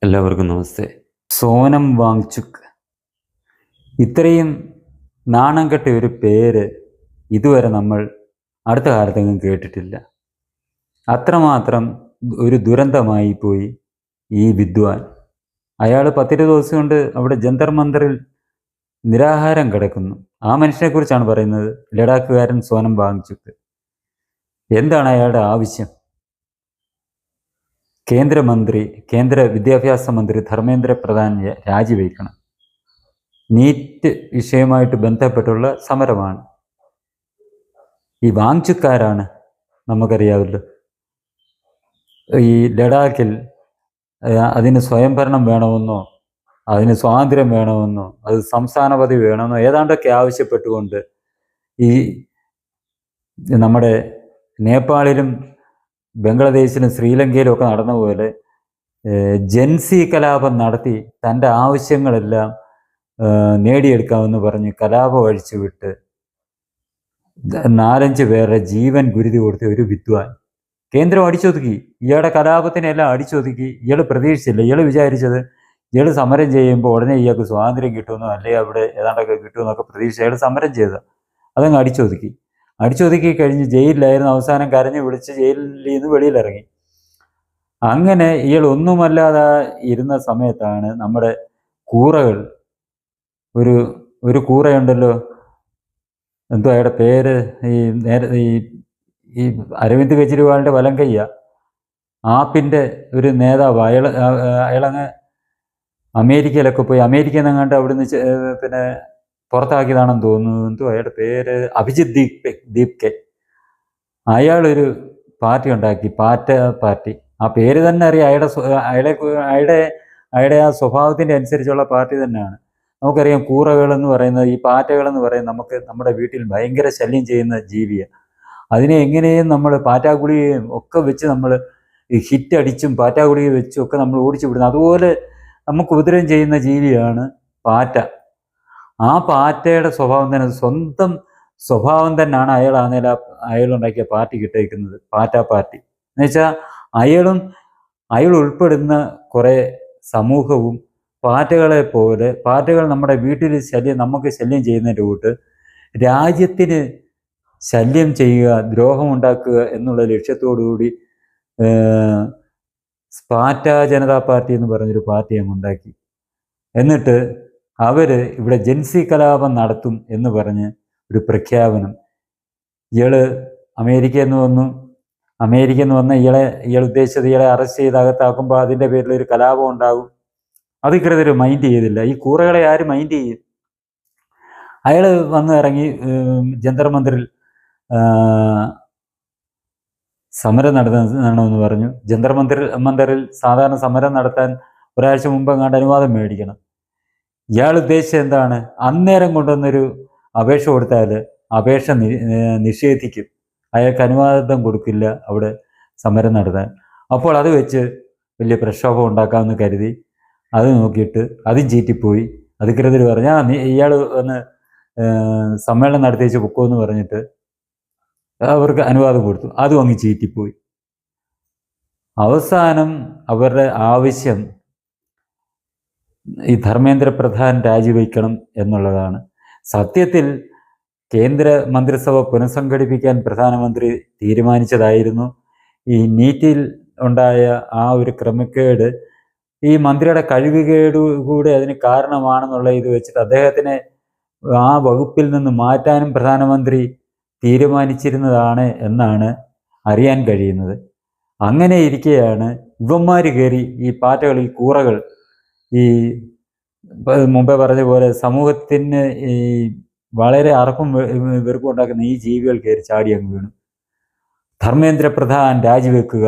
എല്ലാവർക്കും നമസ്തേ. സോനം വാങ്ചുക് ഇത്രയും നാണം കെട്ട ഒരു പേര് ഇതുവരെ നമ്മൾ അടുത്ത കാലത്തെങ്ങും കേട്ടിട്ടില്ല. അത്രമാത്രം ഒരു ദുരന്തമായി പോയി ഈ വിദ്വാൻ. അയാൾ 10 ദിവസം കൊണ്ട് അവിടെ ജന്തർ മന്ദറിൽ നിരാഹാരം കിടക്കുന്നു. ആ മനുഷ്യനെക്കുറിച്ചാണ് പറയുന്നത്, ലഡാക്കുകാരൻ സോനം വാങ്ചുക്. എന്താണ് അയാളുടെ ആവശ്യം? കേന്ദ്ര വിദ്യാഭ്യാസ മന്ത്രി ധർമ്മേന്ദ്ര പ്രധാൻ രാജിവെക്കണം. നീറ്റ് വിഷയമായിട്ട് ബന്ധപ്പെട്ടുള്ള സമരമാണ്. ഈ വാങ്ചുക്കാരാണ് നമുക്കറിയാമല്ലോ. ഈ ലഡാക്കിൽ അതിന് സ്വയംഭരണം വേണമെന്നോ അതിന് സ്വാതന്ത്ര്യം വേണമെന്നോ അത് സംസ്ഥാന പദവി വേണമെന്നോ ഏതാണ്ടൊക്കെ ആവശ്യപ്പെട്ടുകൊണ്ട് ഈ നമ്മുടെ നേപ്പാളിലും ബംഗ്ലാദേശിലും ശ്രീലങ്കയിലും ഒക്കെ നടന്ന പോലെ ജൻസി കലാപം നടത്തി തൻ്റെ ആവശ്യങ്ങളെല്ലാം നേടിയെടുക്കാമെന്ന് പറഞ്ഞ് കലാപം അഴിച്ചുവിട്ട് 4-5 പേരുടെ ജീവൻ ഗുരുതി കൊടുത്ത ഒരു വിദ്വാൻ കേന്ദ്രം അടിച്ചൊതുക്കി. ഇയാളുടെ കലാപത്തിനെല്ലാം അടിച്ചൊതുക്കി. ഇയാൾ പ്രതീക്ഷിച്ചില്ല. ഇയാൾ വിചാരിച്ചത് ഇയാൾ സമരം ചെയ്യുമ്പോൾ ഉടനെ ഇയാൾക്ക് സ്വാതന്ത്ര്യം കിട്ടുമെന്നോ അല്ലെങ്കിൽ അവിടെ ഏതാണ്ടൊക്കെ കിട്ടുമെന്നൊക്കെ പ്രതീക്ഷിച്ച് അയാൾ സമരം ചെയ്ത അതങ്ങ് അടിച്ചൊതുക്കി കഴിഞ്ഞ് ജയിലിലായിരുന്നു. അവസാനം കരഞ്ഞ് വിളിച്ച് ജയിലിൽ നിന്ന് വെളിയിലിറങ്ങി. അങ്ങനെ ഇയാൾ ഒന്നുമല്ലാതെ ഇരുന്ന സമയത്താണ് നമ്മുടെ കൂറകൾ ഒരു കൂറയുണ്ടല്ലോ, എന്തോ അയാളുടെ പേര്, ഈ അരവിന്ദ് കെജ്രിവാളിൻ്റെ വലങ്കയ്യ, ആപ്പിൻ്റെ ഒരു നേതാവ്. അയാളങ്ങ് അമേരിക്കയിലൊക്കെ പോയി. അമേരിക്കയിൽ നിന്നങ്ങാണ്ട് അവിടുന്ന് പിന്നെ പുറത്താക്കിയതാണെന്ന് തോന്നുന്നു. എന്തോ അയാളുടെ പേര്, അഭിജിത്ത് ദീപ് കെ. അയാളൊരു പാർട്ടി ഉണ്ടാക്കി, പാറ്റ പാർട്ടി. ആ പേര് തന്നെ അറിയാം. അയാളുടെ ആ സ്വഭാവത്തിൻ്റെ അനുസരിച്ചുള്ള പാർട്ടി തന്നെയാണ്. നമുക്കറിയാം കൂറകളെന്ന് പറയുന്നത്, ഈ പാറ്റകളെന്ന് പറയുന്നത് നമുക്ക് നമ്മുടെ വീട്ടിൽ ഭയങ്കര ശല്യം ചെയ്യുന്ന ജീവിയാണ്. അതിനെ എങ്ങനെയും നമ്മൾ പാറ്റാഗുളികയും ഒക്കെ വെച്ച് നമ്മൾ ഹിറ്റ് അടിച്ചും പാറ്റാഗുളിക വെച്ചും ഒക്കെ നമ്മൾ ഓടിച്ചു വിടുന്നത്. അതുപോലെ നമുക്ക് ഉപദ്രവം ചെയ്യുന്ന ജീവിയാണ് പാറ്റ. ആ പാറ്റയുടെ സ്വഭാവം തന്നെ, സ്വന്തം സ്വഭാവം തന്നെയാണ് അയാളുണ്ടാക്കിയ പാർട്ടി കിട്ടേക്കുന്നത്, പാറ്റ പാർട്ടി. എന്നുവെച്ചാൽ അയാൾ ഉൾപ്പെടുന്ന കുറേ സമൂഹവും പാറ്റകളെ പോലെ, പാറ്റകൾ നമ്മുടെ വീട്ടിൽ നമുക്ക് ശല്യം ചെയ്യുന്നതിൻ്റെ കൂട്ട് രാജ്യത്തിന് ശല്യം ചെയ്യുക, ദ്രോഹമുണ്ടാക്കുക എന്നുള്ള ലക്ഷ്യത്തോടുകൂടി സ്പാറ്റ ജനതാ പാർട്ടി എന്ന് പറഞ്ഞൊരു പാർട്ടി അങ്ങ് ഉണ്ടാക്കി. എന്നിട്ട് അവർ ഇവിടെ ജൻസി കലാപം നടത്തും എന്ന് പറഞ്ഞ് ഒരു പ്രഖ്യാപനം. ഇയാൾ അമേരിക്കയിൽ നിന്ന് വന്ന് ഇയാൾ ഉദ്ദേശിച്ചത് ഇയാളെ അറസ്റ്റ് ചെയ്ത് അകത്താക്കുമ്പോൾ അതിൻ്റെ പേരിൽ ഒരു കലാപം ഉണ്ടാകും. അധികൃതർ മൈൻഡ് ചെയ്തില്ല. ഈ കൂറകളെ ആര് മൈൻഡ് ചെയ്യും? അയാൾ വന്ന് ഇറങ്ങി ജന്തർ മന്ദിറിൽ സമരം നടത്തണമെന്ന് പറഞ്ഞു. ജന്തർ മന്ദിറിൽ സാധാരണ സമരം നടത്താൻ ഒരാഴ്ച മുമ്പ് എങ്ങാണ്ട് അനുവാദം മേടിക്കണം. ഇയാൾ ഉദ്ദേശിച്ചത് എന്താണ്? അന്നേരം കൊണ്ടുവന്നൊരു അപേക്ഷ കൊടുത്താൽ അപേക്ഷ നിഷേധിക്കും, അയാൾക്ക് അനുവാദം കൊടുക്കില്ല അവിടെ സമരം നടത്താൻ. അപ്പോൾ അത് വെച്ച് വലിയ പ്രക്ഷോഭം ഉണ്ടാക്കാമെന്ന് കരുതി അത് നോക്കിയിട്ട് അതും ചീറ്റിപ്പോയി. അധികൃതർ പറഞ്ഞാൽ ഇയാൾ ഒന്ന് സമ്മേളനം നടത്തിച്ച് പൊക്കുമെന്ന് പറഞ്ഞിട്ട് അവർക്ക് അനുവാദം കൊടുത്തു. അതും അങ്ങ് ചീറ്റിപ്പോയി. അവസാനം അവരുടെ ആവശ്യം ഈ ധർമ്മേന്ദ്ര പ്രധാൻ രാജിവെക്കണം എന്നുള്ളതാണ്. സത്യത്തിൽ കേന്ദ്ര മന്ത്രിസഭ പുനഃസംഘടിപ്പിക്കാൻ പ്രധാനമന്ത്രി തീരുമാനിച്ചതായിരുന്നു. ഈ നീറ്റിൽ ഉണ്ടായ ആ ഒരു ക്രമക്കേട് ഈ മന്ത്രിയുടെ കഴിവുകേട് കൂടെ അതിന് കാരണമാണെന്നുള്ള ഇത് വെച്ചിട്ട് അദ്ദേഹത്തിനെ ആ വകുപ്പിൽ നിന്ന് മാറ്റാനും പ്രധാനമന്ത്രി തീരുമാനിച്ചിരുന്നതാണ് എന്നാണ് അറിയാൻ കഴിയുന്നത്. അങ്ങനെ ഇരിക്കെയാണ് ഇവന്മാർ കയറി ഈ പാറ്റകൾ, ഈ കൂറകൾ, ഈ മുമ്പേ പറഞ്ഞ പോലെ സമൂഹത്തിന് ഈ വളരെ അറപ്പും വെറുപ്പും ഉണ്ടാക്കുന്ന ഈ ജീവികൾ കയറി ചാടി അങ്ങ് വീണു. ധർമ്മേന്ദ്ര പ്രധാൻ രാജിവെക്കുക,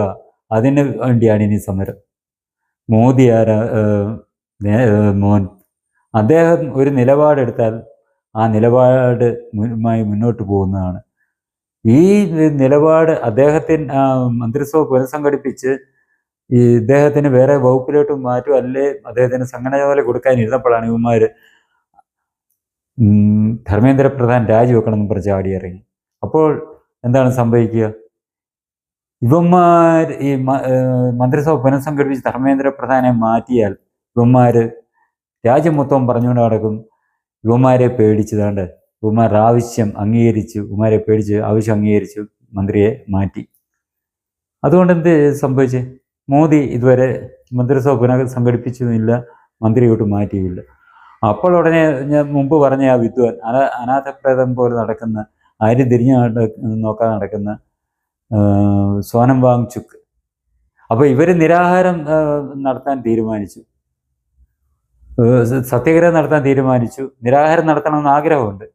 അതിന് വേണ്ടിയാണ് ഇനി സമരം. മോദി മോൻ അദ്ദേഹം ഒരു നിലപാടെടുത്താൽ ആ നിലപാടുമായി മുന്നോട്ട് പോകുന്നതാണ്. ഈ നിലപാട് മന്ത്രിസഭ പുനഃസംഘടിപ്പിച്ച് ഈ ഇദ്ദേഹത്തിന് വേറെ വകുപ്പിലോട്ട് മാറ്റും, അല്ലേ അദ്ദേഹത്തിന് സംഘടന കൊടുക്കാനിരുന്നപ്പോഴാണ് ഇവന്മാർ ധർമ്മേന്ദ്ര പ്രധാൻ രാജിവെക്കണം എന്ന് പറഞ്ഞ് ചാടി ഇറങ്ങി. അപ്പോൾ എന്താണ് സംഭവിക്കുക? ഇവന്മാർ മന്ത്രിസഭ പുനഃസംഘടിപ്പിച്ച് ധർമ്മേന്ദ്ര പ്രധാനെ മാറ്റിയാൽ ഇവന്മാർ രാജ്യം മൊത്തം പറഞ്ഞുകൊണ്ട് നടക്കും ഇവന്മാരെ പേടിച്ചതാണ്ട് ഇവന്മാരുടെ ആവശ്യം അംഗീകരിച്ചു, ഇവന്മാരെ പേടിച്ച് ആവശ്യം അംഗീകരിച്ചു മന്ത്രിയെ മാറ്റി. അതുകൊണ്ട് എന്ത് സംഭവിച്ചേ? മോദി ഇതുവരെ മന്ത്രിസഭ പുനഃസംഘടിപ്പിച്ചതുമില്ല, മന്ത്രിയോട്ട് മാറ്റിയില്ല. അപ്പോൾ ഉടനെ ഞാൻ മുമ്പ് പറഞ്ഞ ആ വിദ്വാൻ അനാഥപ്രേതം പോലെ നടക്കുന്ന, ആരും തിരിഞ്ഞു നോക്കാതെ നടക്കുന്ന സോനം വാങ്ചുക്, അപ്പോൾ ഇവർ നിരാഹാരം നടത്താൻ തീരുമാനിച്ചു, സത്യാഗ്രഹം നടത്താൻ തീരുമാനിച്ചു. നിരാഹാരം നടത്തണമെന്ന് ആഗ്രഹമുണ്ട്.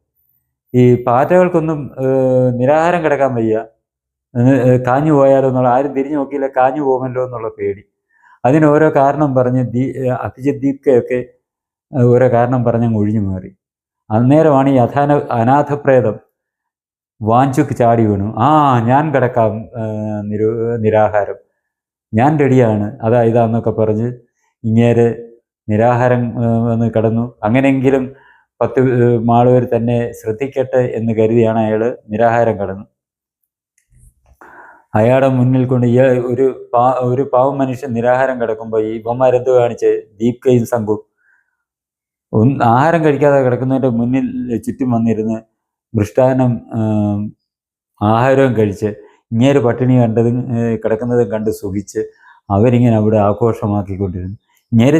ഈ പാറ്റകൾക്കൊന്നും നിരാഹാരം കിടക്കാൻ വയ്യ, കാഞ്ഞു പോയാലോ എന്നുള്ള, ആരും തിരിഞ്ഞു നോക്കിയില്ല, കാഞ്ഞു പോകുമല്ലോ എന്നുള്ള പേടി. അതിന് ഓരോ കാരണം പറഞ്ഞ് അഭിജിത് ദീപ്കയൊക്കെ ഓരോ കാരണം പറഞ്ഞങ്ങ് ഒഴിഞ്ഞു മാറി. അന്നേരമാണ് ഈ അനാഥപ്രേതം വാഞ്ചുക്ക് ചാടി വീണു. ഞാൻ കിടക്കാം നിരാഹാരം, ഞാൻ റെഡിയാണ്, ഇതാന്നൊക്കെ പറഞ്ഞ് ഇങ്ങേര് നിരാഹാരം വന്ന് കിടന്നു. അങ്ങനെയെങ്കിലും 10 മാളുകൾ തന്നെ ശ്രദ്ധിക്കട്ടെ എന്ന് കരുതിയാണ് അയാൾ നിരാഹാരം കിടന്നു. അയാളുടെ മുന്നിൽ കൊണ്ട് ഒരു പാവം മനുഷ്യൻ നിരാഹാരം കിടക്കുമ്പോൾ ഈ ഇവന്മാരെന്ത് കാണിച്ച് ദീപ്കയും സംഘവും ആഹാരം കഴിക്കാതെ കിടക്കുന്നതിൻ്റെ മുന്നിൽ ചുറ്റും വന്നിരുന്ന് മൃഷ്ടാനം ആഹാരവും കഴിച്ച് ഇങ്ങേര് പട്ടിണി കിടക്കുന്നതും കണ്ട് സുഖിച്ച് അവരിങ്ങനെ അവിടെ ആഘോഷമാക്കിക്കൊണ്ടിരുന്നു. ഇങ്ങേര്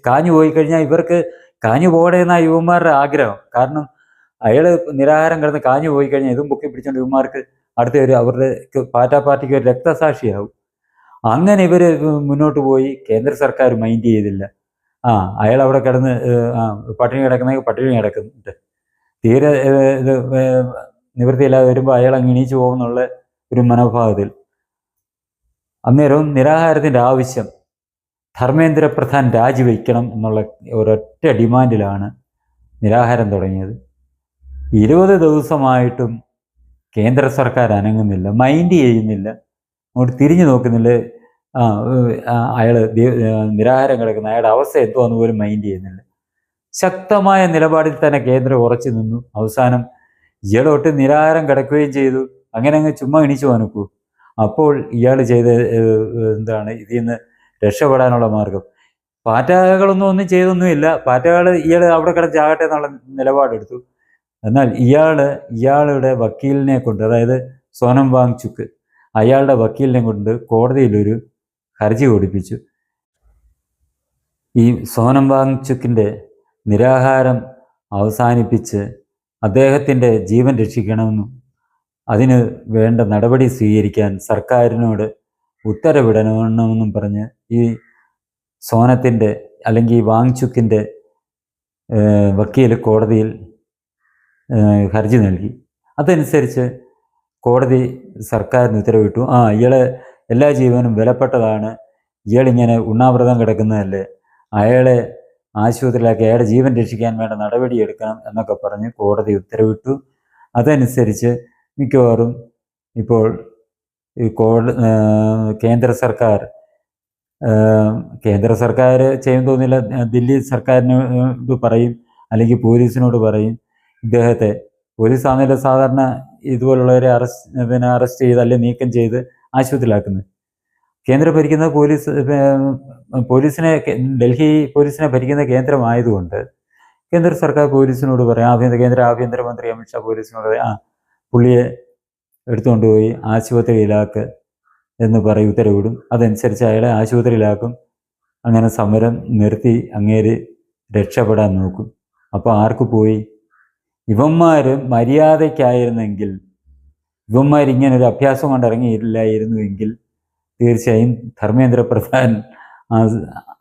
കാഞ്ഞു പോയി കഴിഞ്ഞാൽ ഇവർക്ക് കാഞ്ഞു പോകണേ എന്നാണ് യുവന്മാരുടെ ആഗ്രഹം. കാരണം അയാൾ നിരാഹാരം കിടന്ന് കാഞ്ഞു പോയി കഴിഞ്ഞാൽ ഇതും പൊക്കി പിടിച്ചുകൊണ്ട് യുവന്മാർക്ക് അടുത്ത അവരുടെ പാർട്ടിക്ക് ഒരു രക്തസാക്ഷിയാവും. അങ്ങനെ ഇവർ മുന്നോട്ട് പോയി. കേന്ദ്ര സർക്കാർ മൈൻഡ് ചെയ്തില്ല. അയാൾ അവിടെ കിടന്ന് പട്ടിണി കിടക്കുന്ന പട്ടിണി കിടക്കുന്നുണ്ട്, തീരെ ഇത് നിവൃത്തിയില്ലാതെ വരുമ്പോൾ അയാൾ അങ്ങ് എണീച്ചു പോകുന്നുള്ള ഒരു മനോഭാവത്തിൽ അന്നേരവും നിരാഹാരത്തിൻ്റെ ആവശ്യം ധർമ്മേന്ദ്ര പ്രധാൻ രാജിവെക്കണം എന്നുള്ള ഒരൊറ്റ ഡിമാൻഡിലാണ് നിരാഹാരം തുടങ്ങിയത്. 20 ദിവസമായിട്ടും കേന്ദ്ര സർക്കാർ അനങ്ങുന്നില്ല, മൈൻഡ് ചെയ്യുന്നില്ല, അങ്ങോട്ട് തിരിഞ്ഞു നോക്കുന്നില്ല. അയാൾ നിരാഹാരം കിടക്കുന്ന അയാളുടെ അവസ്ഥ എത്തുമെന്ന് പോലും മൈൻഡ് ചെയ്യുന്നില്ല. ശക്തമായ നിലപാടിൽ തന്നെ കേന്ദ്രം ഉറച്ചു നിന്നു. അവസാനം ഇയാളൊട്ട് നിരാഹാരം കിടക്കുകയും ചെയ്തു. അങ്ങനെ അങ്ങ് ചുമ്മാ എണീച്ചു നോക്കൂ. അപ്പോൾ ഇയാൾ ചെയ്ത് എന്താണ് ഇതിൽ നിന്ന് രക്ഷപ്പെടാനുള്ള മാർഗം? ഒന്നും ചെയ്തൊന്നുമില്ല. ഇയാൾ അവിടെ കിടച്ചാകട്ടെ എന്നുള്ള നിലപാടെടുത്തു. എന്നാൽ ഇയാളുടെ വക്കീലിനെ കൊണ്ട്, അതായത് സോനം വാങ്ചുക്ക്, അയാളുടെ വക്കീലിനെ കൊണ്ട് കോടതിയിലൊരു ഹർജി കൊടുപ്പിച്ചു. ഈ സോനം വാങ്ചുക്കിൻ്റെ നിരാഹാരം അവസാനിപ്പിച്ച് അദ്ദേഹത്തിൻ്റെ ജീവൻ രക്ഷിക്കണമെന്നും അതിന് വേണ്ട നടപടി സ്വീകരിക്കാൻ സർക്കാരിനോട് ഉത്തരവിടണമെന്നും പറഞ്ഞ് ഈ സോനത്തിൻ്റെ അല്ലെങ്കിൽ വാങ്ചുക്കിൻ്റെ വക്കീൽ കോടതിയിൽ ഹർജി നൽകി. അതനുസരിച്ച് കോടതി സർക്കാരിന് ഉത്തരവിട്ടു. ഇയാളെ എല്ലാ ജീവനും വിലപ്പെട്ടതാണ്, ഇയാളിങ്ങനെ ഉണ്ണാവ്രതം കിടക്കുന്നതല്ലേ, അയാളെ ആശുപത്രിയിലാക്കി അയാളുടെ ജീവൻ രക്ഷിക്കാൻ വേണ്ട നടപടി എടുക്കണം എന്നൊക്കെ പറഞ്ഞ് കോടതി ഉത്തരവിട്ടു. അതനുസരിച്ച് മിക്കവാറും ഇപ്പോൾ ഈ കേന്ദ്ര സർക്കാർ ചെയ്യാൻ തോന്നില്ല, ദില്ലി സർക്കാരിനോട് പറയും, അല്ലെങ്കിൽ പോലീസിനോട് പറയും, ഇദ്ദേഹത്തെ പോലീസാണല്ലോ സാധാരണ ഇതുപോലുള്ളവരെ അറസ്റ്റ് ചെയ്ത് അല്ലെങ്കിൽ നീക്കം ചെയ്ത് ആശുപത്രിയിലാക്കുന്നത്. കേന്ദ്രം ഭരിക്കുന്ന ഡൽഹി പോലീസിനെ ഭരിക്കുന്ന കേന്ദ്രമായതുകൊണ്ട് കേന്ദ്ര സർക്കാർ പോലീസിനോട് പറയാം, കേന്ദ്ര ആഭ്യന്തരമന്ത്രി അമിത്ഷാ പോലീസിനോട് പറയാം, പുള്ളിയെ എടുത്തുകൊണ്ടുപോയി ആശുപത്രിയിലാക്ക് എന്ന് പറയും, ഉത്തരവിടും. അതനുസരിച്ച് അയാളെ ആശുപത്രിയിലാക്കും. അങ്ങനെ സമരം നിർത്തി അങ്ങേര് രക്ഷപ്പെടാൻ നോക്കും. അപ്പോൾ ആർക്ക് പോയി? ഇവന്മാർ മര്യാദയ്ക്കായിരുന്നെങ്കിൽ, ഇവന്മാരിങ്ങനൊരു അഭ്യാസം കൊണ്ട് ഇറങ്ങിയില്ലായിരുന്നുവെങ്കിൽ തീർച്ചയായും ധർമ്മേന്ദ്ര പ്രധാൻ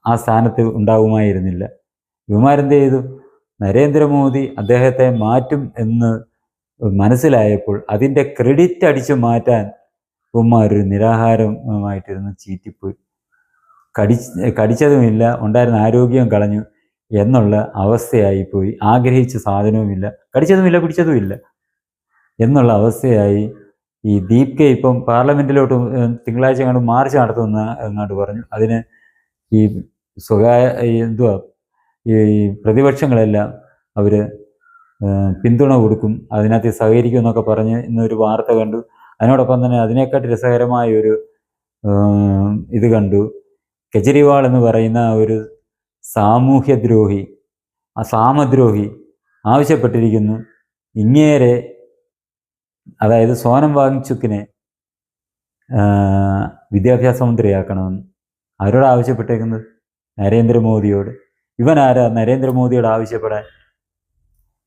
ആ സ്ഥാനത്ത് ഉണ്ടാവുമായിരുന്നില്ല. ഇവന്മാരെന്ത് ചെയ്തു? നരേന്ദ്രമോദി അദ്ദേഹത്തെ മാറ്റും എന്ന് മനസ്സിലായപ്പോൾ അതിൻ്റെ ക്രെഡിറ്റ് അടിച്ചു മാറ്റാൻ ഇവന്മാരൊരു നിരാഹാരമായിട്ടിരുന്ന് ചീറ്റിപ്പോയി. കടിച്ചതുമില്ല, ഉണ്ടായിരുന്ന ആരോഗ്യം കളഞ്ഞു എന്നുള്ള അവസ്ഥയായിപ്പോയി. ആഗ്രഹിച്ച സാധനവുമില്ല, കടിച്ചതുമില്ല, പിടിച്ചതുമില്ല എന്നുള്ള അവസ്ഥയായി. ഈ ദീപ്കെ ഇപ്പം പാർലമെൻറ്റിലോട്ട് തിങ്കളാഴ്ച കണ്ട് മാർച്ച് നടത്തുമെന്ന് അങ്ങോട്ട് പറഞ്ഞു. അതിന് ഈ ഈ പ്രതിപക്ഷങ്ങളെല്ലാം അവർ പിന്തുണ കൊടുക്കും, അതിനകത്ത് സഹകരിക്കും എന്നൊക്കെ പറഞ്ഞ് ഇന്നൊരു വാർത്ത കണ്ടു. അതിനോടൊപ്പം തന്നെ അതിനേക്കാട്ടി രസകരമായ ഒരു ഇത് കണ്ടു. കെജ്രിവാൾ എന്ന് പറയുന്ന ഒരു സാമൂഹ്യദ്രോഹി, ആ സാമദ്രോഹി ആവശ്യപ്പെട്ടിരിക്കുന്നു ഇങ്ങേരെ, അതായത് സോനം വാങ്ചുക്കിനെ വിദ്യാഭ്യാസ മന്ത്രിയാക്കണമെന്ന്. ആരോട് ആവശ്യപ്പെട്ടേക്കുന്നത്? നരേന്ദ്രമോദിയോട്. ഇവൻ ആരാ നരേന്ദ്രമോദിയോട് ആവശ്യപ്പെടാൻ?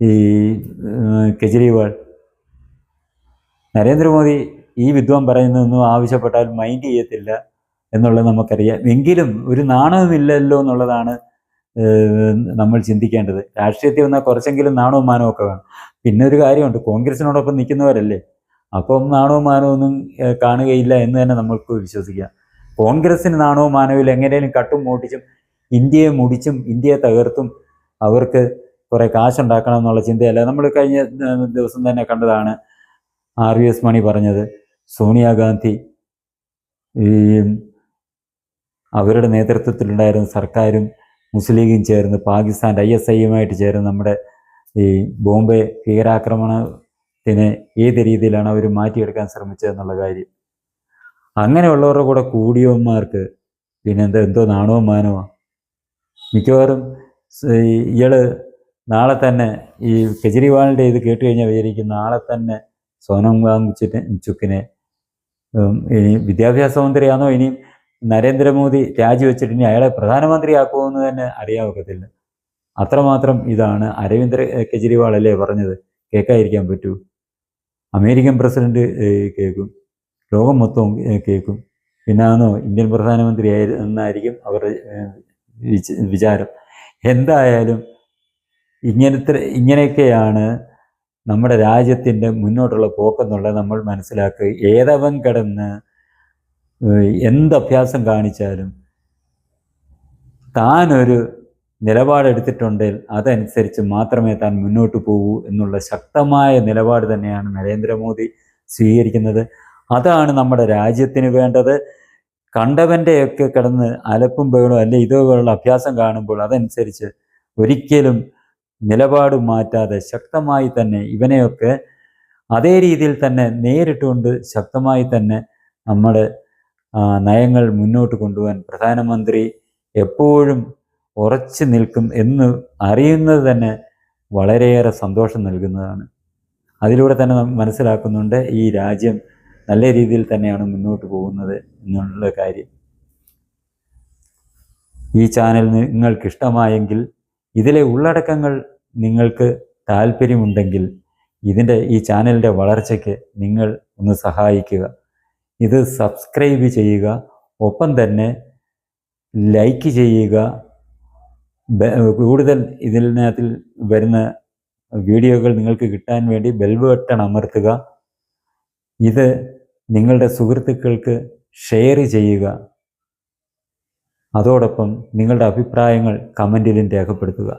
ഈ കെജ്രിവാൾ. നരേന്ദ്രമോദി ഈ വിദ്വാൻ പറയുന്നതൊന്നും ആവശ്യപ്പെട്ടാൽ മൈൻഡ് ചെയ്യത്തില്ല എന്നുള്ളത് നമുക്കറിയാം. എങ്കിലും ഒരു നാണവുമില്ലല്ലോ എന്നുള്ളതാണ് നമ്മൾ ചിന്തിക്കേണ്ടത്. രാഷ്ട്രീയത്തിൽ വന്നാൽ കുറച്ചെങ്കിലും നാണവും മാനവും ഒക്കെ വേണം. പിന്നെ ഒരു കാര്യമുണ്ട്, കോൺഗ്രസിനോടൊപ്പം നിൽക്കുന്നവരല്ലേ, അപ്പം നാണവും മാനവും ഒന്നും കാണുകയില്ല എന്ന് തന്നെ നമ്മൾക്ക് വിശ്വസിക്കാം. കോൺഗ്രസിന് നാണവും മാനവും എങ്ങനെയും കട്ടും മോട്ടിച്ചും ഇന്ത്യയെ മുടിച്ചും ഇന്ത്യയെ തകർത്തും അവർക്ക് കുറേ കാശുണ്ടാക്കണം എന്നുള്ള ചിന്തയല്ല. നമ്മൾ കഴിഞ്ഞ ദിവസം തന്നെ കണ്ടതാണ് RVS മണി പറഞ്ഞത്. സോണിയാഗാന്ധി ഈ അവരുടെ നേതൃത്വത്തിലുണ്ടായിരുന്ന സർക്കാരും മുസ്ലിം ലീഗും ചേർന്ന് പാകിസ്ഥാൻ്റെ ISIയുമായിട്ട് ചേർന്ന് നമ്മുടെ ഈ ബോംബെ ഭീകരാക്രമണത്തിനെ ഏത് രീതിയിലാണ് അവർ മാറ്റിയെടുക്കാൻ ശ്രമിച്ചതെന്നുള്ള കാര്യം. അങ്ങനെയുള്ളവരുടെ കൂടെ കൂടിയവന്മാർക്ക് പിന്നെ എന്തോ നാണവും മാനവും. മിക്കവാറും ഇയാൾ നാളെ തന്നെ ഈ കെജ്രിവാളിൻ്റെ ഇത് കേട്ട് കഴിഞ്ഞാൽ വിചാരിക്കും നാളെ തന്നെ സോനം വാങ്ചുക്കിനെ ഇനി വിദ്യാഭ്യാസ മന്ത്രിയാണോ ഇനിയും നരേന്ദ്രമോദി രാജിവെച്ചിട്ട് ഇനി അയാളെ പ്രധാനമന്ത്രിയാക്കുമെന്ന് തന്നെ അറിയാവൊക്കത്തില്ല. അത്രമാത്രം ഇതാണ്. അരവിന്ദ് കെജ്രിവാൾ അല്ലേ പറഞ്ഞത്, കേൾക്കാതിരിക്കാൻ പറ്റൂ? അമേരിക്കൻ പ്രസിഡന്റ് കേൾക്കും, ലോകം മൊത്തവും കേൾക്കും. പിന്നാണോ ഇന്ത്യൻ പ്രധാനമന്ത്രി എന്നായിരിക്കും അവരുടെ വിചാരം. എന്തായാലും ഇങ്ങനെയൊക്കെയാണ് നമ്മുടെ രാജ്യത്തിൻ്റെ മുന്നോട്ടുള്ള പോക്കെന്നുള്ളത് നമ്മൾ മനസ്സിലാക്കുക. ഏതവൻ കിടന്ന് എന്തഭ്യാസം കാണിച്ചാലും താനൊരു നിലപാടെടുത്തിട്ടുണ്ടെങ്കിൽ അതനുസരിച്ച് മാത്രമേ താൻ മുന്നോട്ട് പോകൂ എന്നുള്ള ശക്തമായ നിലപാട് തന്നെയാണ് നരേന്ദ്രമോദി സ്വീകരിക്കുന്നത്. അതാണ് നമ്മുടെ രാജ്യത്തിന് വേണ്ടത്. കണ്ടവൻ്റെയൊക്കെ കിടന്ന് അലപ്പും ബഹളും അല്ലെ ഇതുപോലുള്ള അഭ്യാസം കാണുമ്പോൾ അതനുസരിച്ച് ഒരിക്കലും നിലപാട് മാറ്റാതെ ശക്തമായി തന്നെ ഇവനെയൊക്കെ അതേ രീതിയിൽ തന്നെ നേരിട്ടുകൊണ്ട് ശക്തമായി തന്നെ നമ്മുടെ നയങ്ങൾ മുന്നോട്ട് കൊണ്ടുപോകാൻ പ്രധാനമന്ത്രി എപ്പോഴും ഉറച്ചു നിൽക്കും എന്ന് അറിയുന്നത് തന്നെ വളരെയേറെ സന്തോഷം നൽകുന്നതാണ്. അതിലൂടെ തന്നെ മനസ്സിലാക്കുന്നുണ്ട് ഈ രാജ്യം നല്ല രീതിയിൽ തന്നെയാണ് മുന്നോട്ട് പോകുന്നത് എന്നുള്ള കാര്യം. ഈ ചാനൽ നിങ്ങൾക്കിഷ്ടമായെങ്കിൽ, ഇതിലെ ഉള്ളടക്കങ്ങൾ നിങ്ങൾക്ക് താല്പര്യമുണ്ടെങ്കിൽ ഈ ചാനലിൻ്റെ വളർച്ചയ്ക്ക് നിങ്ങൾ ഒന്ന് സഹായിക്കുക. ഇത് സബ്സ്ക്രൈബ് ചെയ്യുക, ഒപ്പം തന്നെ ലൈക്ക് ചെയ്യുക. കൂടുതൽ ഇതിനകത്തിൽ വരുന്ന വീഡിയോകൾ നിങ്ങൾക്ക് കിട്ടാൻ വേണ്ടി ബെൽ ബട്ടൺ അമർത്തുക. ഇത് നിങ്ങളുടെ സുഹൃത്തുക്കൾക്ക് ഷെയർ ചെയ്യുക. അതോടൊപ്പം നിങ്ങളുടെ അഭിപ്രായങ്ങൾ കമൻറ്റിലും രേഖപ്പെടുത്തുക.